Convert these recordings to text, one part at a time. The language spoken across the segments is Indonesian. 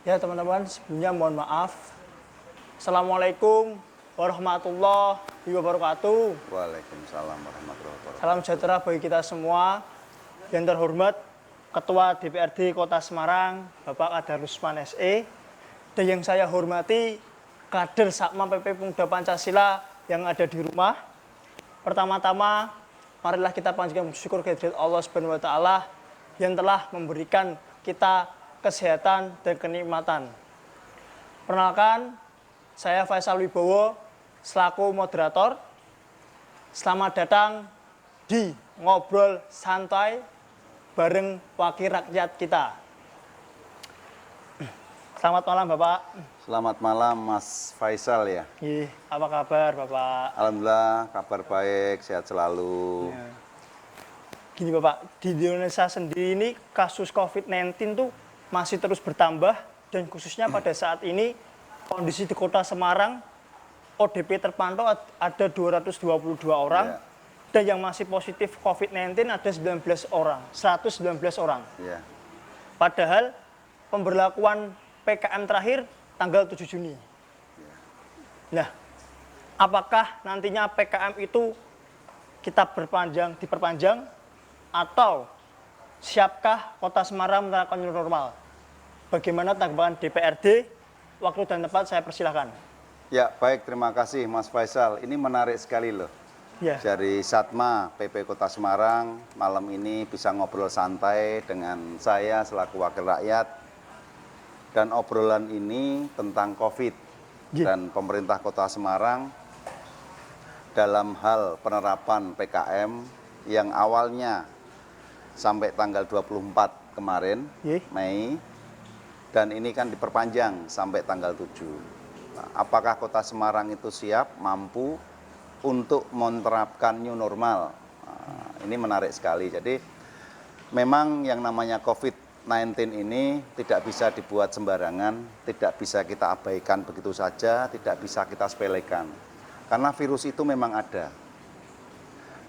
Ya teman-teman, sebelumnya mohon maaf. Assalamualaikum warahmatullahi wabarakatuh. Waalaikumsalam warahmatullahi wabarakatuh. Salam sejahtera bagi kita semua. Yang terhormat Ketua DPRD Kota Semarang, Bapak Kadar Rusman SE. Dan yang saya hormati kader Satma PP Pemuda Pancasila yang ada di rumah. Pertama-tama, marilah kita panjatkan syukur kehadirat Allah Subhanahu wa taala yang telah memberikan kita kesehatan dan kenikmatan. Perkenalkan, saya Faisal Wibowo selaku moderator. Selamat datang di Ngobrol Santai bareng wakil rakyat kita. Selamat malam Bapak. Selamat malam Mas Faisal ya. Apa kabar Bapak? Alhamdulillah kabar baik, sehat selalu. Ya. Gini Bapak, di Indonesia sendiri ini kasus COVID-19 tuh masih terus bertambah dan khususnya pada saat ini kondisi di Kota Semarang ODP terpantau ada 222 orang Ya. dan yang masih positif COVID-19 ada 19 orang, 119 orang. Ya. Padahal pemberlakuan PKM terakhir tanggal 7 Juni. Nah, apakah nantinya PKM itu kita diperpanjang atau siapkah Kota Semarang menerapkan new normal? Bagaimana tanggapan DPRD? Waktu dan tempat saya persilahkan. Ya, baik, terima kasih Mas Faisal. Ini menarik sekali loh. Ya. Dari Satma PP Kota Semarang malam ini bisa ngobrol santai dengan saya selaku wakil rakyat. Dan obrolan ini tentang COVID dan pemerintah Kota Semarang dalam hal penerapan PKM yang awalnya sampai tanggal 24 kemarin, Mei, dan ini kan diperpanjang sampai tanggal 7. Nah, apakah Kota Semarang itu siap, mampu untuk menerapkan new normal? Nah, ini menarik sekali. Jadi memang yang namanya COVID-19 ini tidak bisa dibuat sembarangan, tidak bisa kita abaikan begitu saja, tidak bisa kita sepelekan. Karena virus itu memang ada.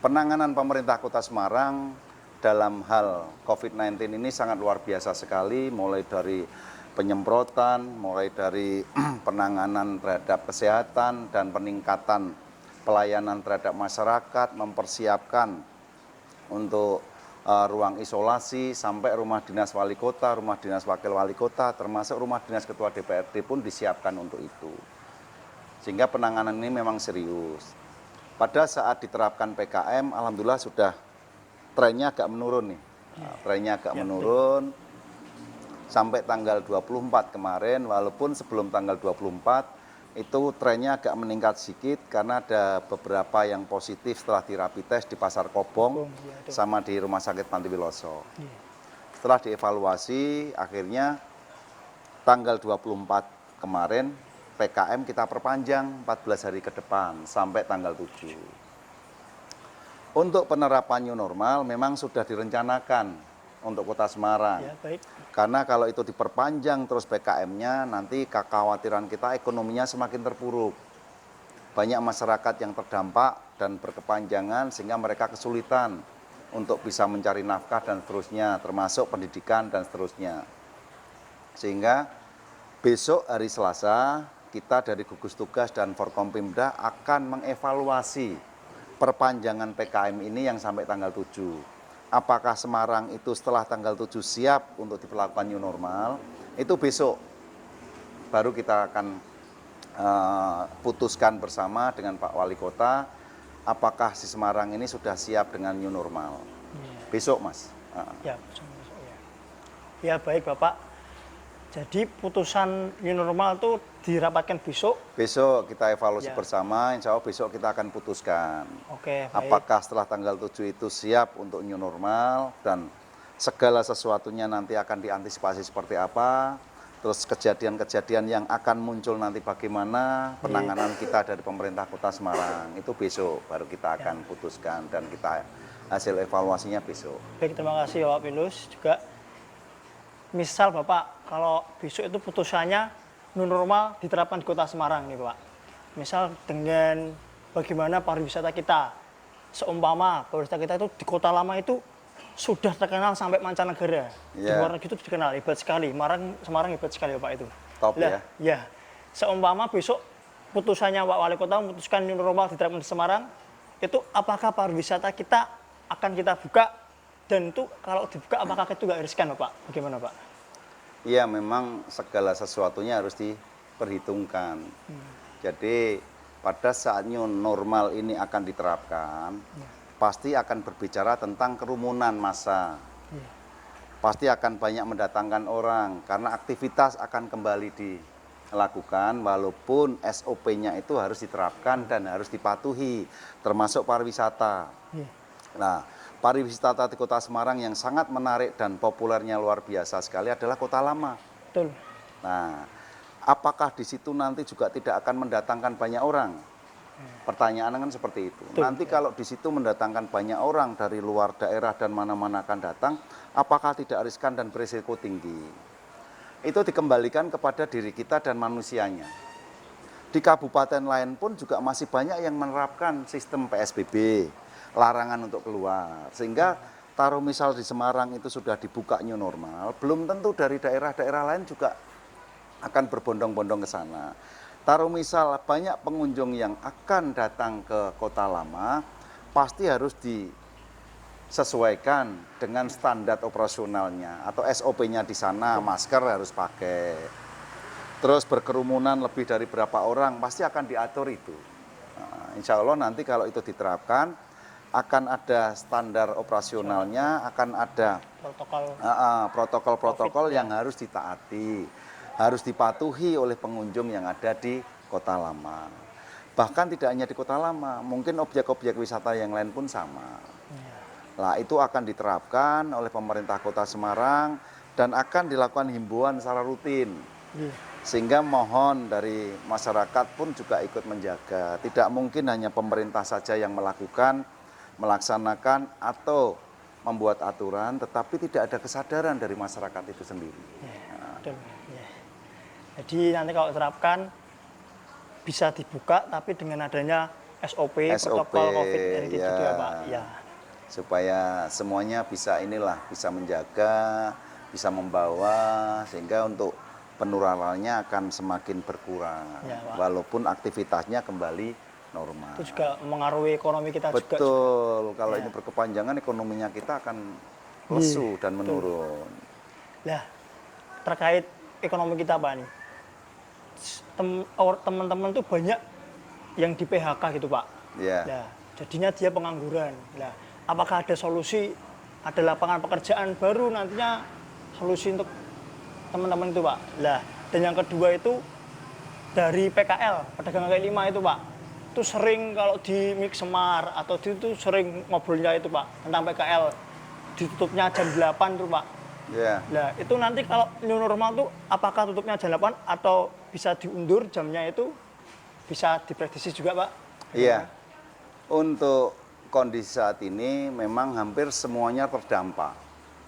Penanganan pemerintah Kota Semarang dalam hal COVID-19 ini sangat luar biasa sekali, mulai dari penyemprotan, mulai dari penanganan terhadap kesehatan dan peningkatan pelayanan terhadap masyarakat, mempersiapkan untuk ruang isolasi sampai rumah dinas wali kota, rumah dinas wakil wali kota, termasuk rumah dinas ketua DPRD pun disiapkan untuk itu. Sehingga penanganan ini memang serius. Pada saat diterapkan PKM, alhamdulillah sudah trennya agak menurun nih. Trennya agak menurun sampai tanggal 24 kemarin, walaupun sebelum tanggal 24 itu trennya agak meningkat sedikit karena ada beberapa yang positif setelah di rapid test di Pasar Kobong sama di Rumah Sakit Pantiwiloso. Setelah dievaluasi, akhirnya tanggal 24 kemarin PKM kita perpanjang 14 hari ke depan sampai tanggal 7. Untuk penerapan new normal memang sudah direncanakan untuk Kota Semarang. Ya, baik. Karena kalau itu diperpanjang terus PKM-nya, nanti kekhawatiran kita ekonominya semakin terpuruk. Banyak masyarakat yang terdampak dan berkepanjangan sehingga mereka kesulitan untuk bisa mencari nafkah dan seterusnya, termasuk pendidikan dan seterusnya. Sehingga besok hari Selasa, kita dari gugus tugas dan Forkompimda akan mengevaluasi perpanjangan PKM ini yang sampai tanggal 7. Apakah Semarang itu setelah tanggal 7 siap untuk diperlakukan new normal, itu besok baru kita akan putuskan bersama dengan Pak Wali Kota, apakah si Semarang ini sudah siap dengan new normal. Besok Mas. Ya, ya baik Bapak. Jadi putusan new normal itu dirapatkan besok. Besok kita evaluasi bersama, insya Allah besok kita akan putuskan. Oke, baik. Apakah setelah tanggal 7 itu siap untuk new normal dan segala sesuatunya nanti akan diantisipasi seperti apa. Terus kejadian-kejadian yang akan muncul nanti bagaimana penanganan kita dari pemerintah Kota Semarang. Itu besok baru kita akan putuskan dan kita hasil evaluasinya besok. Baik, terima kasih Bapak Pilus juga. Misal Bapak, kalau besok itu putusannya new normal diterapkan di Kota Semarang nih Pak. Misal dengan bagaimana pariwisata kita. Seumpama pariwisata kita itu di Kota Lama itu sudah terkenal sampai mancanegara. Di Iya. luar negeri itu dikenal, hebat sekali. Semarang hebat sekali Bapak itu. Top Lah, ya. Seumpama besok putusannya Pak Wali Kota memutuskan new normal diterapkan di Semarang, itu apakah pariwisata kita akan kita buka, dan itu kalau dibuka apakah itu nggak riskan Bapak? Bagaimana Pak? Iya, memang segala sesuatunya harus diperhitungkan. Jadi pada saat new normal ini akan diterapkan, pasti akan berbicara tentang kerumunan massa. Pasti akan banyak mendatangkan orang karena aktivitas akan kembali dilakukan walaupun SOP-nya itu harus diterapkan dan harus dipatuhi, termasuk pariwisata. Nah, pariwisata di Kota Semarang yang sangat menarik dan populernya luar biasa sekali adalah Kota Lama. Betul. Nah, apakah di situ nanti juga tidak akan mendatangkan banyak orang? Pertanyaan kan seperti itu. Betul, Nanti kalau di situ mendatangkan banyak orang dari luar daerah dan mana-mana akan datang, apakah tidak riskan dan berisiko tinggi? Itu dikembalikan kepada diri kita dan manusianya. Di kabupaten lain pun juga masih banyak yang menerapkan sistem PSBB, larangan untuk keluar. Sehingga taruh misal di Semarang itu sudah dibuka new normal, belum tentu dari daerah-daerah lain juga akan berbondong-bondong ke sana. Taruh misal banyak pengunjung yang akan datang ke Kota Lama, pasti harus disesuaikan dengan standar operasionalnya atau SOP-nya di sana, masker harus pakai. Terus berkerumunan lebih dari berapa orang, pasti akan diatur itu. Nah, insya Allah nanti kalau itu diterapkan, akan ada standar operasionalnya, akan ada protokol-protokol yang harus ditaati, harus dipatuhi oleh pengunjung yang ada di Kota Lama. Bahkan tidak hanya di Kota Lama, mungkin objek-objek wisata yang lain pun sama. Nah, itu akan diterapkan oleh pemerintah Kota Semarang dan akan dilakukan himbauan secara rutin. Sehingga mohon dari masyarakat pun juga ikut menjaga. Tidak mungkin hanya pemerintah saja yang melaksanakan atau membuat aturan, tetapi tidak ada kesadaran dari masyarakat itu sendiri. Betul. Jadi nanti kalau diterapkan bisa dibuka, tapi dengan adanya SOP, protokol COVID gitu ya Pak. Ya. Supaya semuanya bisa menjaga, bisa membawa, sehingga untuk penularannya akan semakin berkurang. Ya, Pak. Walaupun aktivitasnya kembali normal. Itu juga mengaruhi ekonomi kita juga. Betul, kalau ini berkepanjangan ekonominya kita akan lesu dan menurun. Nah, terkait ekonomi kita Pak nih, teman-teman tuh banyak yang di PHK gitu Pak. Ya. Nah, jadinya dia pengangguran. Nah, apakah ada solusi, ada lapangan pekerjaan baru nantinya, solusi untuk teman-teman itu Pak? Nah, dan yang kedua itu dari PKL, pedagang kaki lima itu Pak, itu sering kalau di Mik Semar atau itu sering ngobrolnya itu Pak tentang PKL, ditutupnya jam 8 tuh Pak. Ya. Nah, itu nanti kalau new normal tuh apakah tutupnya jam 8 atau bisa diundur jamnya, itu bisa diprediksi juga Pak? Iya. Untuk kondisi saat ini memang hampir semuanya terdampak.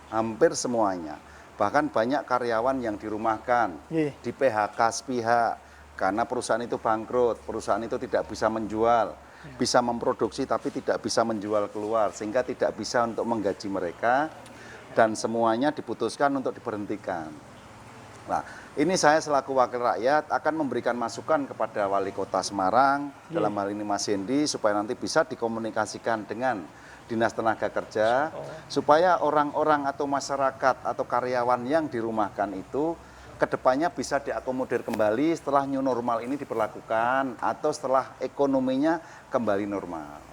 Hampir semuanya. Bahkan banyak karyawan yang dirumahkan, di PHK sepihak karena perusahaan itu bangkrut, perusahaan itu tidak bisa menjual, bisa memproduksi tapi tidak bisa menjual keluar, sehingga tidak bisa untuk menggaji mereka. Dan semuanya diputuskan untuk diberhentikan. Nah, ini saya selaku wakil rakyat akan memberikan masukan kepada Wali Kota Semarang, dalam hal ini Mas Hendi, supaya nanti bisa dikomunikasikan dengan Dinas Tenaga Kerja, supaya orang-orang atau masyarakat atau karyawan yang dirumahkan itu kedepannya bisa diakomodir kembali setelah new normal ini diberlakukan atau setelah ekonominya kembali normal.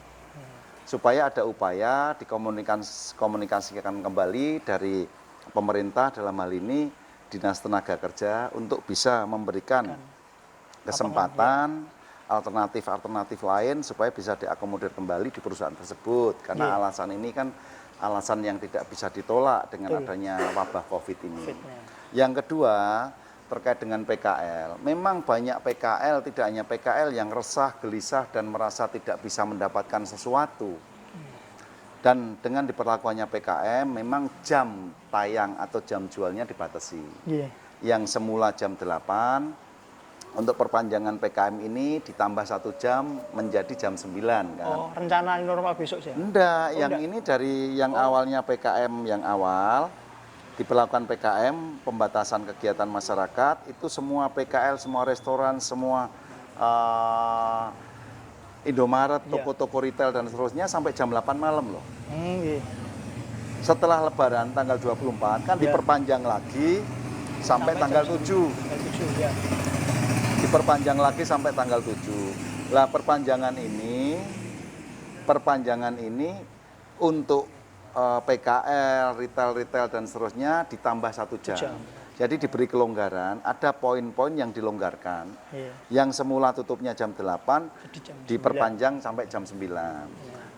Supaya ada upaya dikomunikasikan kembali dari pemerintah, dalam hal ini Dinas Tenaga Kerja, untuk bisa memberikan kesempatan alternatif lain supaya bisa diakomodir kembali di perusahaan tersebut. Karena alasan ini kan alasan yang tidak bisa ditolak dengan adanya wabah COVID ini. Yang kedua, terkait dengan PKL. Memang banyak PKL, tidak hanya PKL yang resah, gelisah, dan merasa tidak bisa mendapatkan sesuatu. Dan dengan diberlakukannya PKM, memang jam tayang atau jam jualnya dibatasi. Yang semula jam 8, Untuk perpanjangan PKM ini ditambah 1 jam menjadi jam 9 kan. Oh, rencana normal besok sih? Enggak, yang enggak. ini dari yang awalnya PKM yang awal, diberlakukan PKM, pembatasan kegiatan masyarakat, itu semua PKL, semua restoran, semua Indomaret, Iya. toko-toko retail dan seterusnya sampai jam 8 malam loh. Iya. Setelah Lebaran tanggal 24 kan Iya. diperpanjang lagi sampai tanggal jam 7. Tanggal 7 ya. Diperpanjang lagi sampai tanggal 7. Lah perpanjangan ini untuk PKL, retail dan seterusnya ditambah 1 jam. jam. Jadi diberi kelonggaran, ada poin-poin yang dilonggarkan. Iya. Yang semula tutupnya jam 8, Jadi jam 9. diperpanjang sampai jam 9.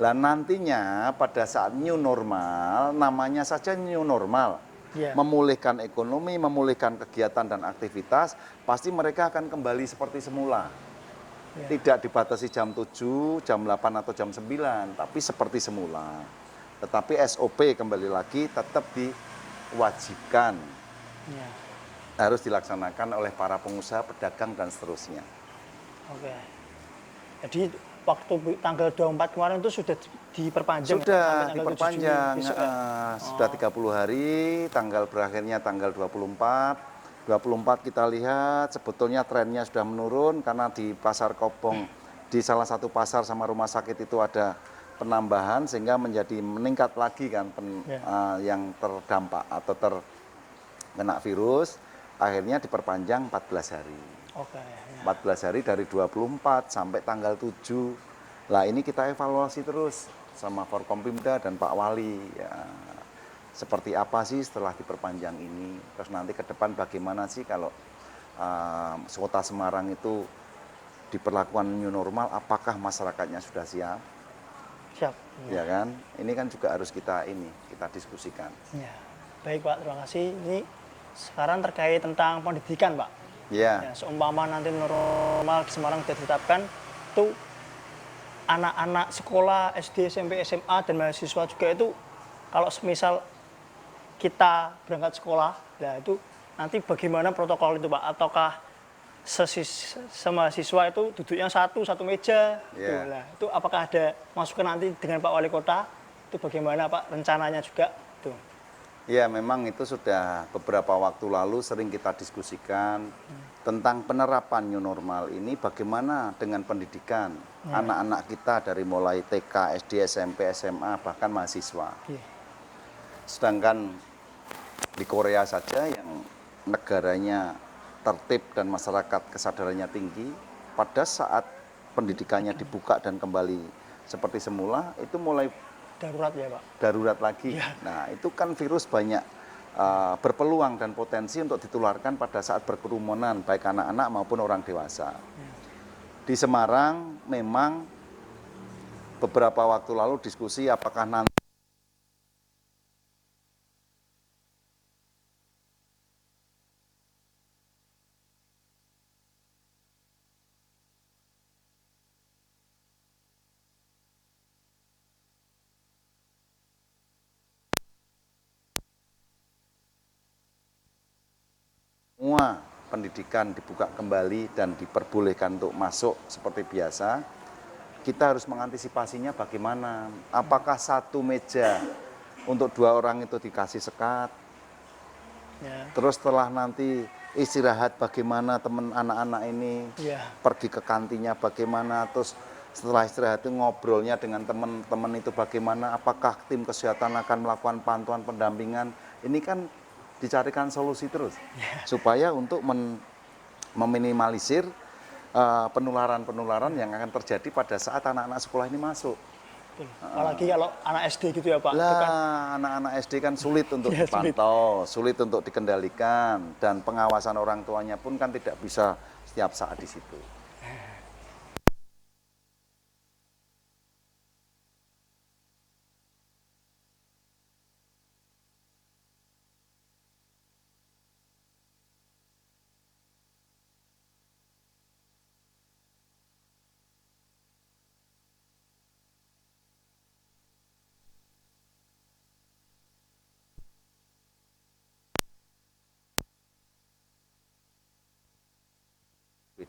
Lah nantinya pada saat new normal, namanya saja new normal. Iya. Memulihkan ekonomi, memulihkan kegiatan dan aktivitas, pasti mereka akan kembali seperti semula. Iya. Tidak dibatasi jam 7, jam 8 atau jam 9, tapi seperti semula. Tetapi SOP kembali lagi tetap diwajibkan. Iya. Harus dilaksanakan oleh para pengusaha, pedagang dan seterusnya. Oke. Jadi waktu tanggal 24 kemarin itu sudah diperpanjang Sudah sampai tanggal 7 diperpanjang, besok ya? sudah 30 hari, tanggal berakhirnya tanggal 24. 24 kita lihat sebetulnya trennya sudah menurun karena di Pasar Kobong, di salah satu pasar sama rumah sakit itu ada penambahan sehingga menjadi meningkat lagi kan yang terdampak atau terkena virus, akhirnya diperpanjang 14 hari. Oke. Ya. 14 hari dari 24 sampai tanggal 7. Lah ini kita evaluasi terus sama Forkompimda dan Pak Wali ya. Seperti apa sih setelah diperpanjang ini? Terus nanti ke depan bagaimana sih kalau Kota Semarang itu diperlakukan new normal, apakah masyarakatnya sudah siap? Siap. Ya kan? Ini kan juga harus kita diskusikan. Ya. Baik Pak, terima kasih. Ini sekarang terkait tentang pendidikan Pak. Ya. Ya, seumpama nanti normal di Semarang sudah ditetapkan, itu anak-anak sekolah SD, SMP, SMA dan mahasiswa juga itu kalau misal kita berangkat sekolah, nah itu nanti bagaimana protokol itu Pak? Ataukah semahasiswa itu duduknya satu meja? Yeah. Nah, itu apakah ada masukan nanti dengan Pak Wali Kota? Itu bagaimana Pak rencananya juga? Tuh. Ya, memang itu sudah beberapa waktu lalu sering kita diskusikan tentang penerapan new normal ini, bagaimana dengan pendidikan anak-anak kita dari mulai TK, SD, SMP, SMA, bahkan mahasiswa. Sedangkan di Korea saja yang negaranya tertib dan masyarakat kesadarannya tinggi, pada saat pendidikannya dibuka dan kembali seperti semula, itu mulai darurat ya Pak? Darurat lagi. Ya. Nah itu kan virus banyak berpeluang dan potensi untuk ditularkan pada saat berkerumunan, baik anak-anak maupun orang dewasa. Ya. Di Semarang memang beberapa waktu lalu diskusi apakah nanti semua pendidikan dibuka kembali dan diperbolehkan untuk masuk seperti biasa, kita harus mengantisipasinya bagaimana. Apakah satu meja untuk 2 orang itu dikasih sekat, terus setelah nanti istirahat bagaimana teman anak-anak ini, pergi ke kantinnya bagaimana, terus setelah istirahat itu ngobrolnya dengan teman-teman itu bagaimana, apakah tim kesehatan akan melakukan pantauan pendampingan, ini kan dicarikan solusi terus supaya untuk meminimalisir penularan yang akan terjadi pada saat anak-anak sekolah ini masuk. Apalagi kalau anak SD gitu ya Pak. Lah, kan anak-anak SD kan sulit untuk dipantau, sulit untuk dikendalikan, dan pengawasan orang tuanya pun kan tidak bisa setiap saat di situ.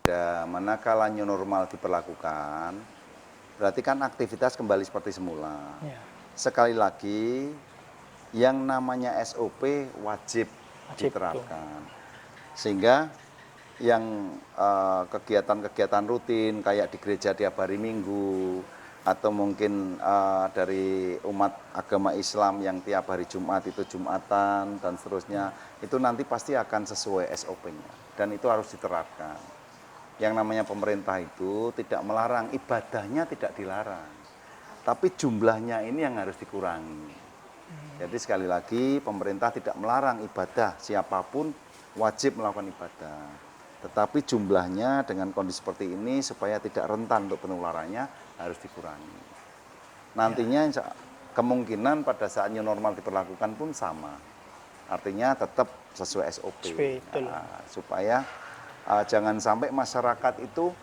berbeda. Manakala new normal diberlakukan, berarti kan aktivitas kembali seperti semula. Ya. Sekali lagi, yang namanya SOP wajib diterapkan. Sehingga yang kegiatan-kegiatan rutin kayak di gereja tiap hari Minggu, atau mungkin dari umat agama Islam yang tiap hari Jumat itu Jumatan dan seterusnya, itu nanti pasti akan sesuai SOP-nya dan itu harus diterapkan. Yang namanya pemerintah itu tidak melarang, ibadahnya tidak dilarang, tapi jumlahnya ini yang harus dikurangi. Jadi sekali lagi pemerintah tidak melarang ibadah, siapapun wajib melakukan ibadah, tetapi jumlahnya dengan kondisi seperti ini supaya tidak rentan untuk penularannya harus dikurangi. Nantinya kemungkinan pada saat new normal diberlakukan pun sama. Artinya tetap sesuai SOP. Supaya jangan sampai masyarakat itu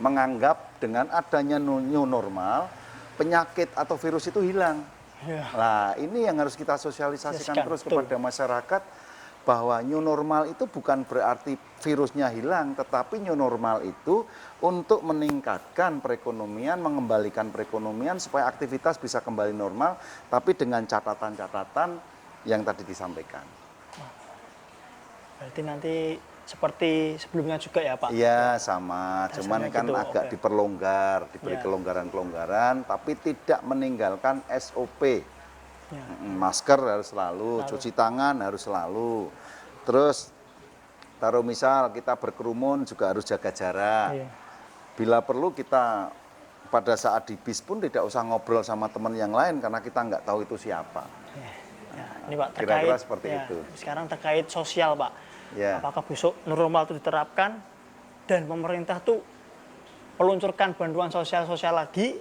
menganggap dengan adanya new normal penyakit atau virus itu hilang. Ya. Nah, ini yang harus kita sosialisasikan terus kepada masyarakat, bahwa new normal itu bukan berarti virusnya hilang, tetapi new normal itu untuk meningkatkan perekonomian, mengembalikan perekonomian supaya aktivitas bisa kembali normal, tapi dengan catatan-catatan yang tadi disampaikan. Berarti nanti seperti sebelumnya juga ya Pak? Iya, sama. Rasanya Cuman kan gitu, agak diperlonggar, diberi kelonggaran-kelonggaran, tapi tidak meninggalkan SOP. Ya. Masker harus selalu, cuci tangan harus selalu. Terus taruh misal kita berkerumun juga harus jaga jarak. Iya. Bila perlu kita pada saat di bis pun tidak usah ngobrol sama teman yang lain karena kita nggak tahu itu siapa. Ya, ini Pak terkait Kira-kira seperti ya, itu. Sekarang terkait sosial Pak. Ya. Apakah besok new normal itu diterapkan dan pemerintah tuh meluncurkan bantuan sosial-sosial lagi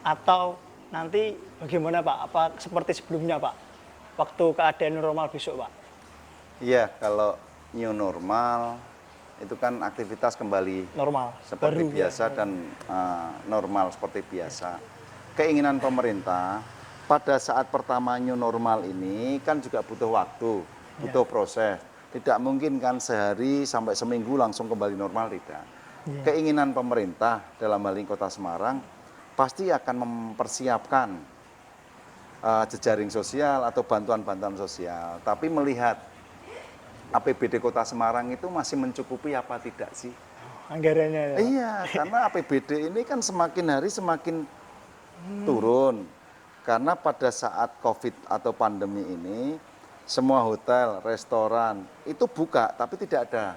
atau nanti bagaimana Pak? Apa seperti sebelumnya Pak? Waktu keadaan new normal besok Pak? Iya, kalau new normal itu kan aktivitas kembali Normal. seperti Baru, biasa ya. dan normal seperti biasa. Keinginan pemerintah pada saat pertama new normal ini kan juga butuh waktu, butuh proses. Tidak mungkin kan sehari sampai seminggu langsung kembali normal, tidak. Keinginan pemerintah dalam hal ini Kota Semarang pasti akan mempersiapkan jejaring sosial atau bantuan-bantuan sosial. Tapi melihat APBD Kota Semarang itu masih mencukupi apa tidak sih? Anggarannya ya. Iya, karena APBD ini kan semakin hari semakin turun. Karena pada saat COVID atau pandemi ini, semua hotel, restoran itu buka tapi tidak ada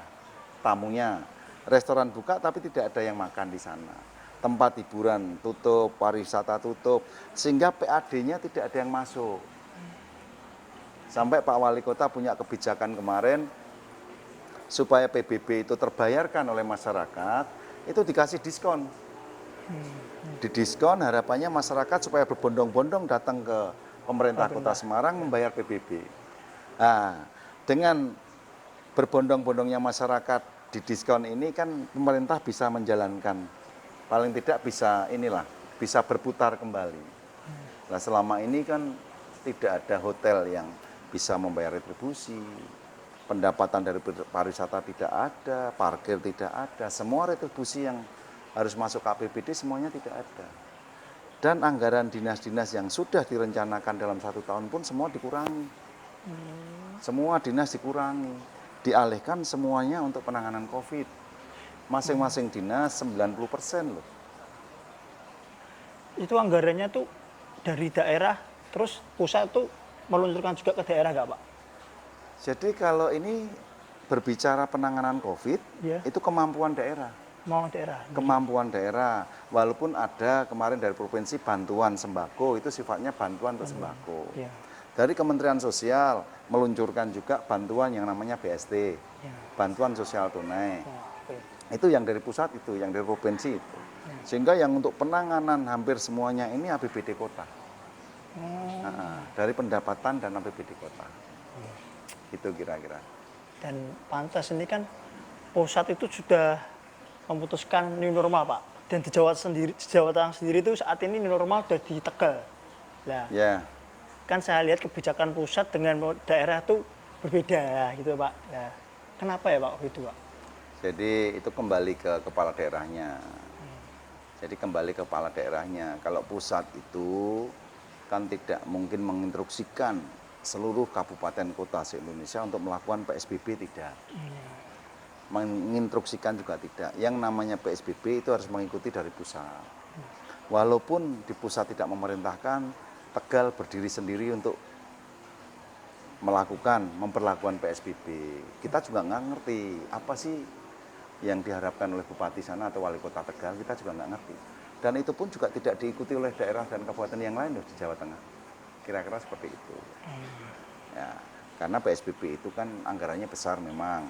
tamunya. Restoran buka tapi tidak ada yang makan di sana. Tempat hiburan tutup, pariwisata tutup, sehingga PAD-nya tidak ada yang masuk. Sampai Pak Wali Kota punya kebijakan kemarin, supaya PBB itu terbayarkan oleh masyarakat, itu dikasih diskon. Di diskon harapannya masyarakat supaya berbondong-bondong datang ke pemerintah Kota Semarang membayar PBB. Nah, dengan berbondong-bondongnya masyarakat di diskon ini kan pemerintah bisa menjalankan, paling tidak bisa bisa berputar kembali. Nah, selama ini kan tidak ada hotel yang bisa membayar retribusi, pendapatan dari pariwisata tidak ada, parkir tidak ada, semua retribusi yang harus masuk ke APBD semuanya tidak ada. Dan anggaran dinas-dinas yang sudah direncanakan dalam 1 tahun pun semua dikurangi. Semua dinas dikurangi, dialihkan semuanya untuk penanganan COVID. Masing-masing dinas 90% loh. Itu anggarannya tuh dari daerah, terus pusat tuh meluncurkan juga ke daerah nggak Pak? Jadi kalau ini berbicara penanganan COVID, itu kemampuan daerah. Kemampuan daerah, walaupun ada kemarin dari provinsi bantuan sembako, itu sifatnya bantuan untuk sembako. Dari Kementerian Sosial meluncurkan juga bantuan yang namanya BST, bantuan sosial tunai. Itu yang dari pusat itu, yang dari provinsi itu. Sehingga yang untuk penanganan hampir semuanya ini APBD kota. Dari pendapatan dan APBD kota. Itu kira-kira. Dan pantas ini kan pusat itu sudah memutuskan new normal Pak. Dan di Jawa Tengah sendiri itu saat ini new normal sudah di Tegal. Nah, kan saya lihat kebijakan pusat dengan daerah itu berbeda gitu Pak. Nah, kenapa ya Pak itu Pak? Jadi itu kembali ke kepala daerahnya. Jadi kembali ke kepala daerahnya. Kalau pusat itu kan tidak mungkin menginstruksikan seluruh kabupaten kota se-Indonesia untuk melakukan PSBB, tidak. Menginstruksikan juga tidak. Yang namanya PSBB itu harus mengikuti dari pusat. Walaupun di pusat tidak memerintahkan, Tegal berdiri sendiri untuk memperlakukan PSBB. Kita juga nggak ngerti apa sih yang diharapkan oleh bupati sana atau wali kota Tegal, kita juga nggak ngerti. Dan itu pun juga tidak diikuti oleh daerah dan kabupaten yang lain di Jawa Tengah. Kira-kira seperti itu. Ya, karena PSBB itu kan anggarannya besar memang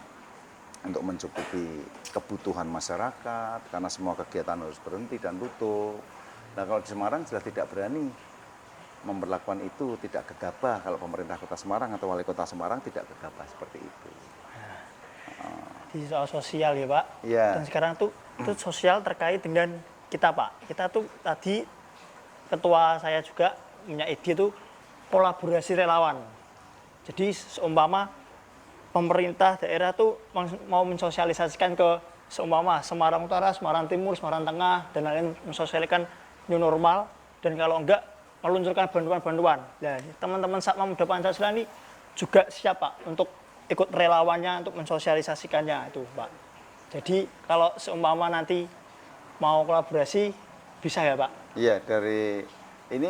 untuk mencukupi kebutuhan masyarakat, karena semua kegiatan harus berhenti dan tutup. Nah, kalau di Semarang sudah tidak berani memperlakukan itu, tidak gegabah. Kalau pemerintah kota Semarang atau wali kota Semarang tidak gegabah seperti itu. Di soal sosial ya Pak. Iya. Dan sekarang tuh itu sosial terkait dengan kita Pak. Kita tuh tadi ketua saya juga punya ide tuh kolaborasi relawan. Jadi seumpama pemerintah daerah tuh mau mensosialisasikan ke seumpama Semarang Utara, Semarang Timur, Semarang Tengah dan lain-lain, mensosialisasikan new normal, dan kalau enggak meluncurkan bantuan-bantuan. Nah, teman-teman Satma Muda Pancasila ini juga siap Pak untuk ikut relawannya untuk mensosialisasikannya itu Pak. Jadi kalau seumpama nanti mau kolaborasi bisa ya Pak? Iya, dari ini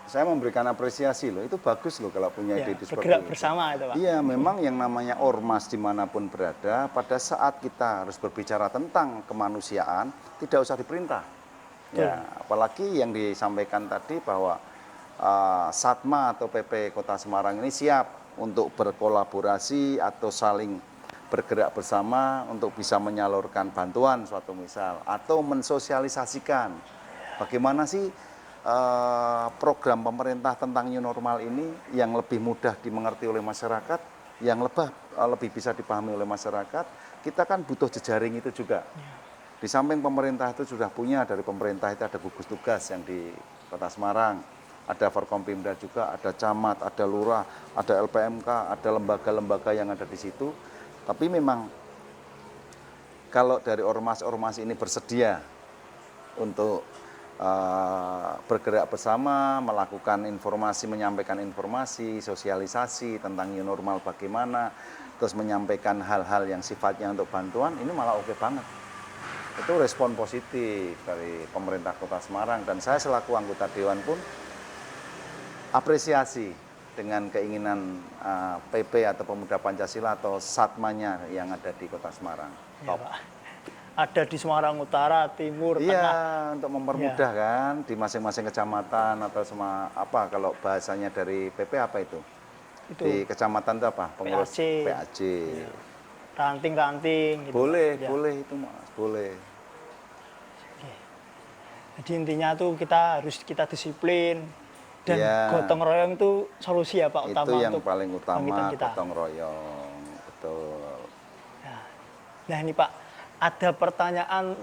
saya memberikan apresiasi loh. Itu bagus loh kalau punya Ya, ide seperti bergerak itu. bersama itu Pak. Iya, memang yang namanya ormas dimanapun berada, pada saat kita harus berbicara tentang kemanusiaan, tidak usah diperintah. Ya, apalagi yang disampaikan tadi bahwa Satma atau PP Kota Semarang ini siap untuk berkolaborasi atau saling bergerak bersama untuk bisa menyalurkan bantuan suatu misal atau mensosialisasikan bagaimana sih program pemerintah tentang new normal ini yang lebih mudah dimengerti oleh masyarakat, yang lebih bisa dipahami oleh masyarakat. Kita kan butuh jejaring itu juga. Di samping pemerintah itu sudah punya, dari pemerintah itu ada gugus tugas yang di Kota Semarang, ada Forkompimda juga, ada camat, ada lurah, ada LPMK, ada lembaga-lembaga yang ada di situ. Tapi memang kalau dari ormas-ormas ini bersedia untuk bergerak bersama, melakukan informasi, menyampaikan informasi, sosialisasi tentang new normal bagaimana, terus menyampaikan hal-hal yang sifatnya untuk bantuan, ini malah oke banget. Itu respon positif dari pemerintah Kota Semarang, dan saya selaku anggota Dewan pun apresiasi dengan keinginan PP atau Pemuda Pancasila atau Satmanya yang ada di Kota Semarang. Ya, Pak. Ada di Semarang Utara, Timur, Iya, Tengah. untuk mempermudah kan di masing-masing kecamatan atau semua apa, kalau bahasanya dari PP apa itu? Di kecamatan itu apa? Pengurus PAC. Ranting-ranting. Gitu, boleh, ya. boleh itu Mas, boleh. Jadi intinya tuh kita harus disiplin dan Ya, gotong royong itu solusi ya Pak utama itu yang untuk paling utama, bangkitan kita. gotong royong, betul. Nah ini Pak, ada pertanyaan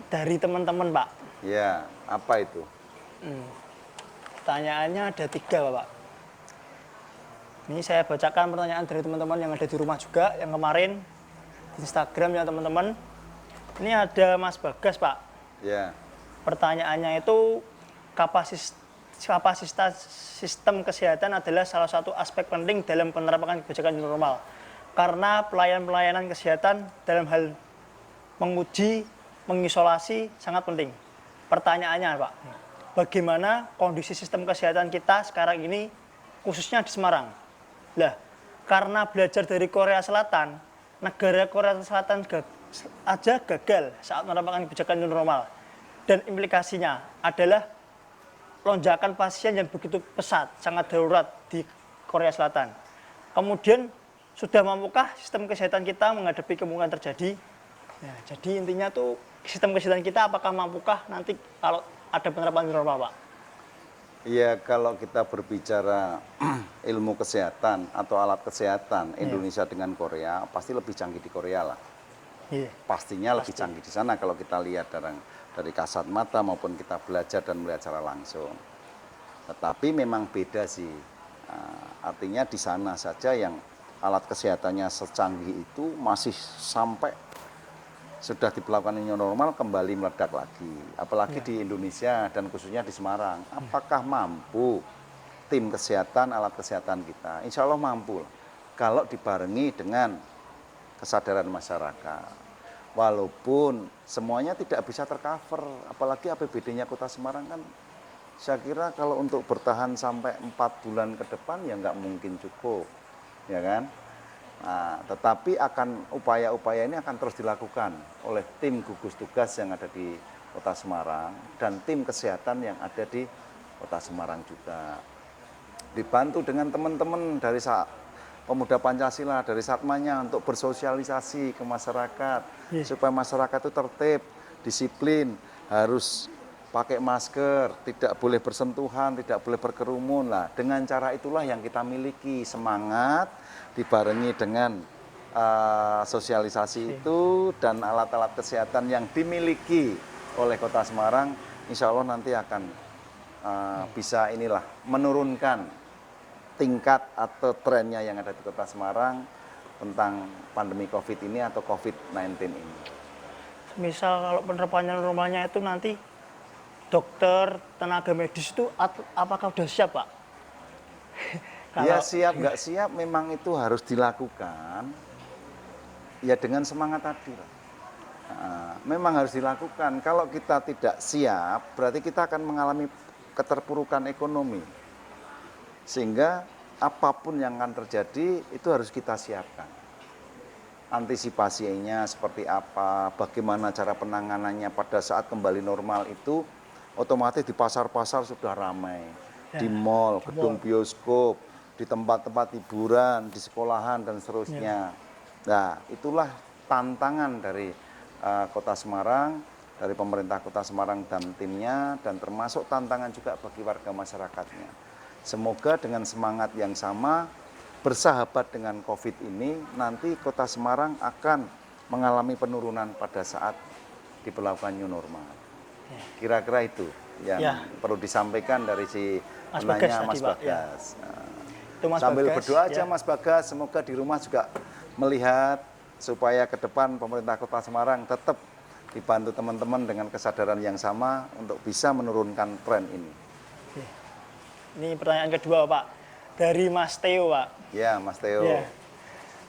dari teman-teman Pak. Ya, apa itu? Pertanyaannya ada 3 Pak. Ini saya bacakan pertanyaan dari teman-teman yang ada di rumah juga, yang kemarin di Instagram ya teman-teman. Ini ada Mas Bagas Pak. Ya. Pertanyaannya itu kapasitas sistem kesehatan adalah salah satu aspek penting dalam penerapan kebijakan new normal. Karena pelayanan kesehatan dalam hal menguji, mengisolasi sangat penting. Pertanyaannya Pak, bagaimana kondisi sistem kesehatan kita sekarang ini khususnya di Semarang? Lah, karena belajar dari Korea Selatan, negara Korea Selatan aja gagal saat menerapkan kebijakan new normal. Dan implikasinya adalah lonjakan pasien yang begitu pesat, sangat darurat di Korea Selatan. Kemudian, sudah mampukah sistem kesehatan kita menghadapi kemungkinan terjadi? Ya, jadi intinya tuh sistem kesehatan kita apakah mampukah nanti kalau ada penerapan new normal Pak? Iya, kalau kita berbicara ilmu kesehatan atau alat kesehatan Indonesia dengan Korea, pasti lebih canggih di Korea lah. Iya. Pastinya lebih canggih di sana kalau kita lihat dari kasat mata maupun kita belajar dan melihat secara langsung. Tetapi memang beda sih. Artinya di sana saja yang alat kesehatannya secanggih itu masih sampai sudah diperlakukan new normal kembali meledak lagi. Apalagi di Indonesia dan khususnya di Semarang. Apakah mampu tim kesehatan, alat kesehatan kita? Insya Allah mampu. Kalau dibarengi dengan kesadaran masyarakat. Walaupun semuanya tidak bisa tercover. Apalagi APBD-nya Kota Semarang kan saya kira kalau untuk bertahan sampai 4 bulan ke depan ya nggak mungkin cukup. Ya kan? Nah, tetapi upaya-upaya ini akan terus dilakukan oleh tim gugus tugas yang ada di Kota Semarang dan tim kesehatan yang ada di Kota Semarang juga. Dibantu dengan teman-teman dari Pemuda Pancasila, dari Satmanya untuk bersosialisasi ke masyarakat supaya masyarakat itu tertib, disiplin, harus pakai masker, tidak boleh bersentuhan, tidak boleh berkerumun. Lah, dengan cara itulah yang kita miliki semangat dibarengi dengan sosialisasi itu dan alat-alat kesehatan yang dimiliki oleh Kota Semarang, insya Allah nanti akan bisa menurunkan tingkat atau trennya yang ada di Kota Semarang tentang pandemi COVID ini atau COVID-19 ini. Misal kalau penerapannya normalnya itu nanti dokter, tenaga medis itu apakah sudah siap, Pak? Ya siap nggak siap memang itu harus dilakukan ya dengan semangat tadi. Nah, memang harus dilakukan. Kalau kita tidak siap berarti kita akan mengalami keterpurukan ekonomi. Sehingga apapun yang akan terjadi itu harus kita siapkan. Antisipasinya seperti apa, bagaimana cara penanganannya pada saat kembali normal itu otomatis di pasar-pasar sudah ramai, di mall, gedung bioskop, di tempat-tempat hiburan, di sekolahan dan seterusnya. Nah, itulah tantangan dari Kota Semarang, dari pemerintah Kota Semarang dan timnya, dan termasuk tantangan juga bagi warga masyarakatnya. Semoga dengan semangat yang sama, bersahabat dengan COVID ini, nanti Kota Semarang akan mengalami penurunan pada saat diberlakukan new normal. Kira-kira itu yang perlu disampaikan dari si penanya Mas Bagas. Nah, sambil berdoa aja Mas Bagas, semoga di rumah juga melihat supaya ke depan pemerintah Kota Semarang tetap dibantu teman-teman dengan kesadaran yang sama untuk bisa menurunkan tren ini. Ini pertanyaan kedua, Pak. Dari Mas Theo, Pak. Ya, Mas Theo. Ya.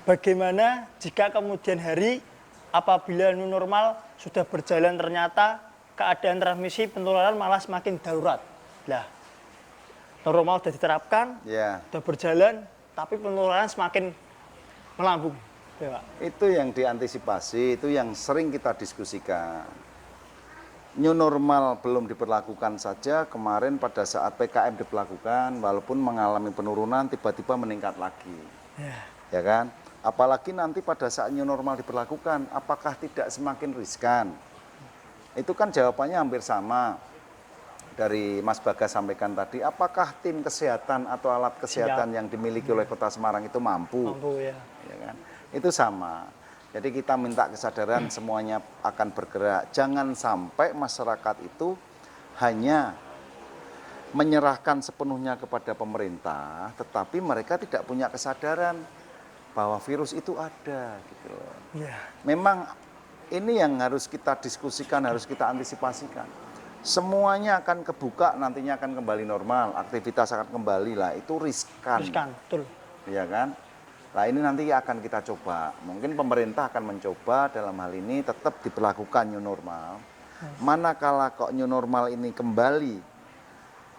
Bagaimana jika kemudian hari apabila new normal sudah berjalan ternyata keadaan transmisi penularan malah semakin darurat? Lah, normal sudah diterapkan, sudah berjalan, tapi penularan semakin melambung. Ya, Pak. Itu yang diantisipasi, itu yang sering kita diskusikan. New normal belum diberlakukan saja, kemarin pada saat PKM diberlakukan, walaupun mengalami penurunan, tiba-tiba meningkat lagi. Ya kan? Apalagi nanti pada saat new normal diberlakukan, apakah tidak semakin riskan? Itu kan jawabannya hampir sama. Dari Mas Bagas sampaikan tadi, apakah tim kesehatan atau alat kesehatan yang dimiliki oleh Kota Semarang itu mampu? Mampu, ya. Ya kan? Itu sama. Jadi kita minta kesadaran semuanya akan bergerak. Jangan sampai masyarakat itu hanya menyerahkan sepenuhnya kepada pemerintah, tetapi mereka tidak punya kesadaran bahwa virus itu ada. Gitu. Memang ini yang harus kita diskusikan, harus kita antisipasikan. Semuanya akan kebuka, nantinya akan kembali normal, aktivitas akan kembali lah. Itu riskan. Riskan, betul. Iya kan? Nah ini nanti akan kita coba, mungkin pemerintah akan mencoba dalam hal ini tetap diberlakukan new normal. Manakala kok new normal ini kembali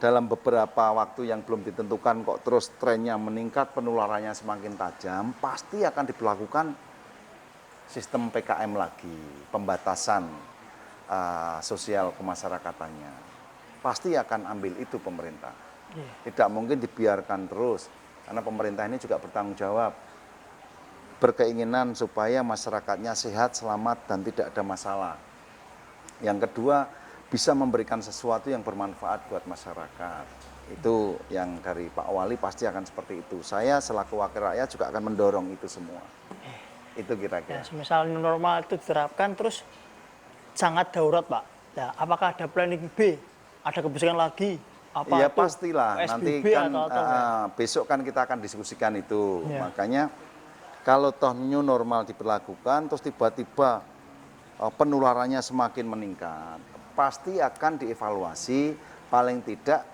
dalam beberapa waktu yang belum ditentukan kok terus trennya meningkat, penularannya semakin tajam, pasti akan diberlakukan sistem PKM lagi, pembatasan sosial kemasyarakatannya. Pasti akan ambil itu pemerintah. Tidak mungkin dibiarkan terus, karena pemerintah ini juga bertanggung jawab. Berkeinginan supaya masyarakatnya sehat, selamat, dan tidak ada masalah. Yang kedua, bisa memberikan sesuatu yang bermanfaat buat masyarakat. Itu yang dari Pak Wali pasti akan seperti itu. Saya selaku wakil rakyat juga akan mendorong itu semua. Itu kira-kira. Ya, misal new normal itu diterapkan terus sangat darurat, Pak. Ya, apakah ada planning B? Ada kebijakan lagi? Apa ya itu? pastilah. PSBB Nanti kan besok kan kita akan diskusikan itu. Makanya kalau toh new normal diberlakukan terus tiba-tiba penularannya semakin meningkat, pasti akan dievaluasi, paling tidak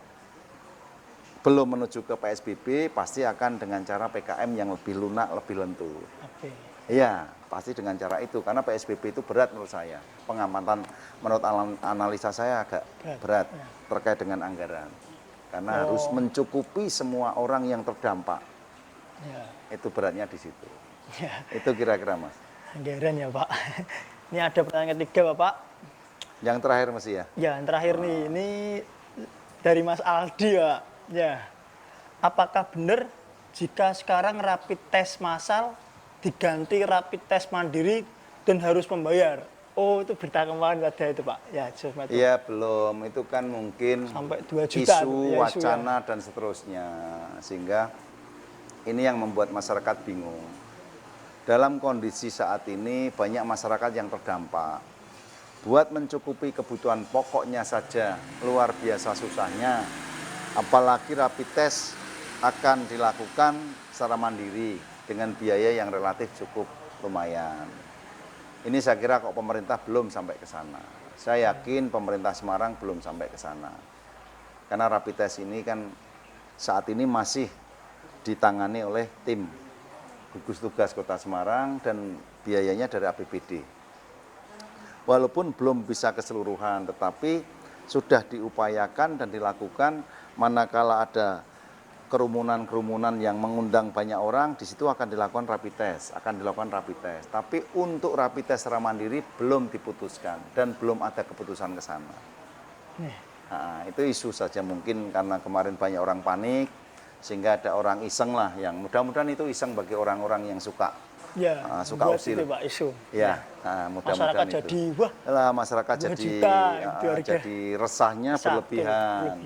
belum menuju ke PSBB, pasti akan dengan cara PKM yang lebih lunak, lebih lentur. Oke. Iya, pasti dengan cara itu, karena PSBB itu berat menurut saya. Pengamatan menurut analisa saya agak berat Ya. terkait dengan anggaran. Karena harus mencukupi semua orang yang terdampak. Ya. Itu beratnya di situ. Ya. Itu kira-kira, Mas. Anggaran ya Pak. Ini ada pertanyaan ketiga Bapak. Yang terakhir Mas ya. Ya, yang terakhir nih, ini dari Mas Aldi Pak. Ya, apakah benar jika sekarang rapid test massal diganti rapid test mandiri dan harus membayar? Oh, itu berita kemarin ada itu Pak. Ya, cuma itu. Iya, belum. Itu kan mungkin Sampai 2 juta isu, ya, wacana dan seterusnya. Sehingga ini yang membuat masyarakat bingung. Dalam kondisi saat ini banyak masyarakat yang terdampak. Buat mencukupi kebutuhan pokoknya saja luar biasa susahnya. Apalagi rapid test akan dilakukan secara mandiri dengan biaya yang relatif cukup lumayan. Ini saya kira kok pemerintah belum sampai ke sana. Saya yakin pemerintah Semarang belum sampai ke sana. Karena rapid test ini kan saat ini masih ditangani oleh tim gugus tugas Kota Semarang dan biayanya dari APBD. Walaupun belum bisa keseluruhan, tetapi sudah diupayakan dan dilakukan manakala ada kerumunan-kerumunan yang mengundang banyak orang, di situ akan dilakukan rapid test, Tapi untuk rapid test secara mandiri belum diputuskan dan belum ada keputusan ke sana. Nah, itu isu saja mungkin karena kemarin banyak orang panik, sehingga ada orang iseng lah yang mudah-mudahan itu iseng bagi orang-orang yang suka suka usil. Itu, Pak, isu. Ya, nah, mudah-mudahan masyarakat itu. Masyarakat 2 juta, jadi resahnya berlebihan.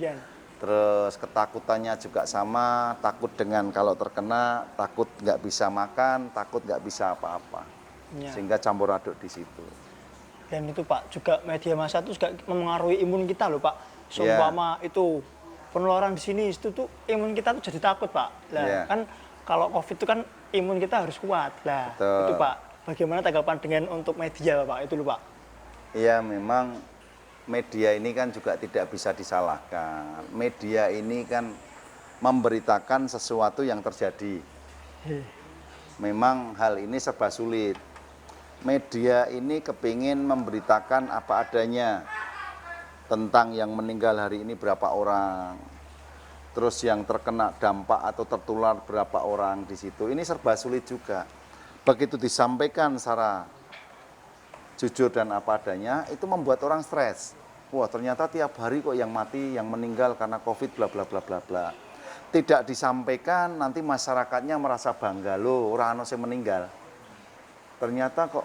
Terus ketakutannya juga sama, takut dengan kalau terkena, takut nggak bisa makan, takut nggak bisa apa-apa. Ya. Sehingga campur aduk di situ. Dan itu Pak, juga media massa itu juga mempengaruhi imun kita loh Pak. Seumpama itu penularan di sini itu tuh imun kita tuh jadi takut Pak. Lah kan kalau COVID itu kan imun kita harus kuat. Lah itu Pak, bagaimana tanggapan dengan untuk media Pak itu loh Pak? Iya memang media ini kan juga tidak bisa disalahkan. Media ini kan memberitakan sesuatu yang terjadi. Memang hal ini serba sulit. Media ini kepingin memberitakan apa adanya tentang yang meninggal hari ini berapa orang, terus yang terkena dampak atau tertular berapa orang di situ. Ini serba sulit juga. Begitu disampaikan secara jujur dan apa adanya, itu membuat orang stres. Wah, ternyata tiap hari kok yang mati, yang meninggal karena COVID bla bla bla bla bla. Tidak disampaikan, nanti masyarakatnya merasa bangga loh, orang yang meninggal. Ternyata kok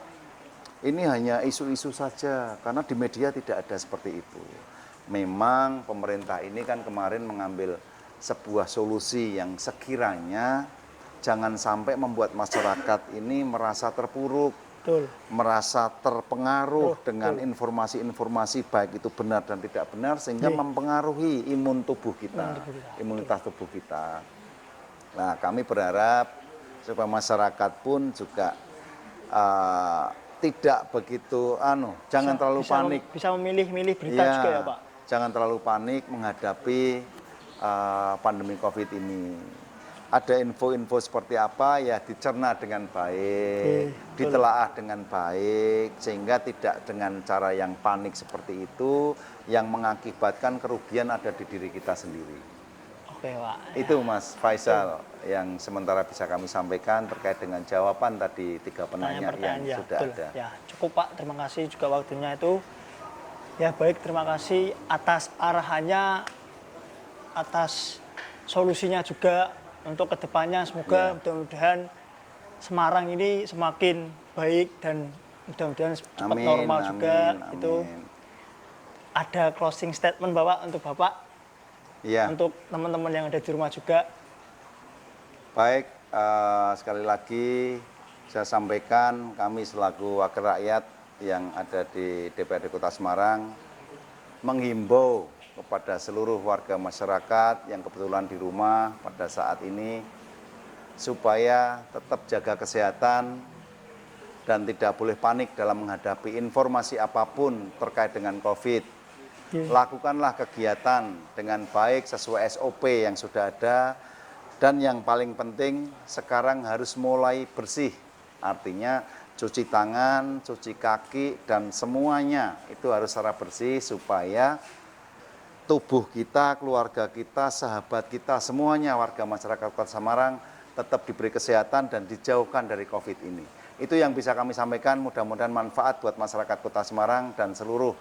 ini hanya isu-isu saja, karena di media tidak ada seperti itu. Memang pemerintah ini kan kemarin mengambil sebuah solusi yang sekiranya jangan sampai membuat masyarakat ini merasa terpuruk, merasa terpengaruh dengan informasi-informasi baik itu benar dan tidak benar, sehingga mempengaruhi imunitas tubuh kita. Nah, kami berharap supaya masyarakat pun juga tidak begitu jangan terlalu panik. Bisa memilih-milih berita juga ya Pak. Jangan terlalu panik menghadapi pandemi COVID ini. Ada info-info seperti apa ya dicerna dengan baik, ditelaah dengan baik, sehingga tidak dengan cara yang panik seperti itu yang mengakibatkan kerugian ada di diri kita sendiri. Oke Pak. Itu Mas Faisal yang sementara bisa kami sampaikan terkait dengan jawaban tadi 3 penanya yang sudah ada. Ya, cukup Pak, terima kasih juga waktunya itu. Ya baik, terima kasih atas arahannya, atas solusinya juga untuk kedepannya. Semoga mudah-mudahan Semarang ini semakin baik dan mudah-mudahan cepat normal juga. Amin. Itu ada closing statement Bapak untuk Bapak. Ya. Untuk teman-teman yang ada di rumah juga. Baik, sekali lagi saya sampaikan kami selaku wakil rakyat yang ada di DPRD Kota Semarang menghimbau kepada seluruh warga masyarakat yang kebetulan di rumah pada saat ini supaya tetap jaga kesehatan, dan tidak boleh panik dalam menghadapi informasi apapun terkait dengan COVID. Lakukanlah kegiatan dengan baik sesuai SOP yang sudah ada, dan yang paling penting sekarang harus mulai bersih, artinya cuci tangan, cuci kaki, dan semuanya itu harus secara bersih supaya tubuh kita, keluarga kita, sahabat kita, semuanya warga masyarakat Kota Semarang tetap diberi kesehatan dan dijauhkan dari COVID ini. Itu yang bisa kami sampaikan, mudah-mudahan manfaat buat masyarakat Kota Semarang dan seluruh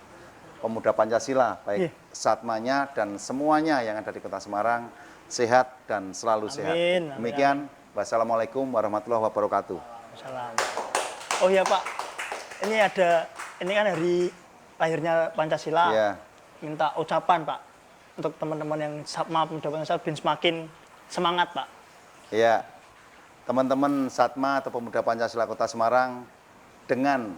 pemuda Pancasila, baik satmanya dan semuanya yang ada di Kota Semarang, sehat dan selalu sehat. Demikian, wassalamualaikum warahmatullahi wabarakatuh. Salam. Oh iya Pak, ini kan hari lahirnya Pancasila. Ya. Minta ucapan Pak untuk teman-teman yang Satma Pemuda Pancasila biar semakin semangat Pak. Ya, teman-teman Satma atau Pemuda Pancasila Kota Semarang, dengan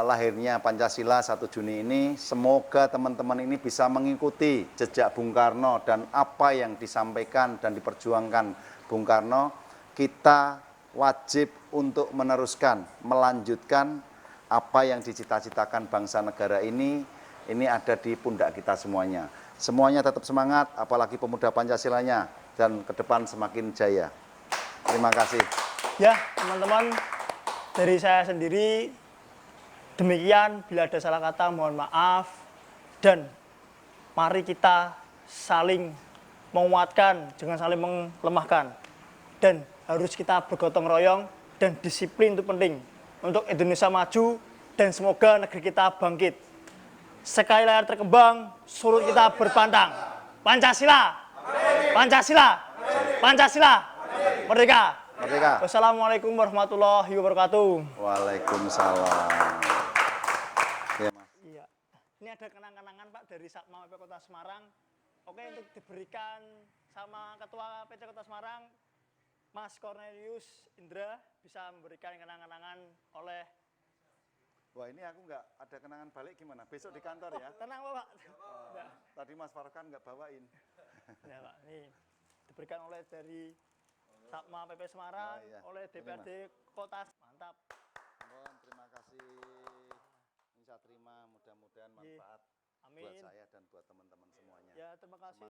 lahirnya Pancasila 1 Juni ini, semoga teman-teman ini bisa mengikuti jejak Bung Karno dan apa yang disampaikan dan diperjuangkan Bung Karno. Kita wajib untuk meneruskan, melanjutkan apa yang dicita-citakan bangsa negara ini ada di pundak kita semuanya. Semuanya tetap semangat, apalagi pemuda Pancasilanya, dan ke depan semakin jaya. Terima kasih. Ya, teman-teman, dari saya sendiri, demikian. Bila ada salah kata, mohon maaf. Dan mari kita saling menguatkan, jangan saling melemahkan. Dan harus kita bergotong royong, dan disiplin itu penting. Untuk Indonesia maju, dan semoga negeri kita bangkit. Sekali layar terkembang, surut kita berpantang. Pancasila! Pancasila! Pancasila! Merdeka! Merdeka. Wassalamualaikum warahmatullahi wabarakatuh. Waalaikumsalam. Ya, Mas. Iya. Ini ada kenang-kenangan Pak dari Satma PP Kota Semarang. Oke, untuk diberikan sama Ketua PT Kota Semarang, Mas Cornelius Indra, bisa memberikan kenang-kenangan oleh... Wah, ini aku nggak ada kenangan balik gimana? Besok di kantor ya? Tenang Pak. Tadi Mas Farkan nggak bawain. Ya Pak, ini diberikan oleh dari Satma PP Semarang, oleh DPRD Kota. Mantap. Terima kasih. Ini saya terima, mudah-mudahan manfaat buat saya dan buat teman-teman semuanya. Ya, terima kasih.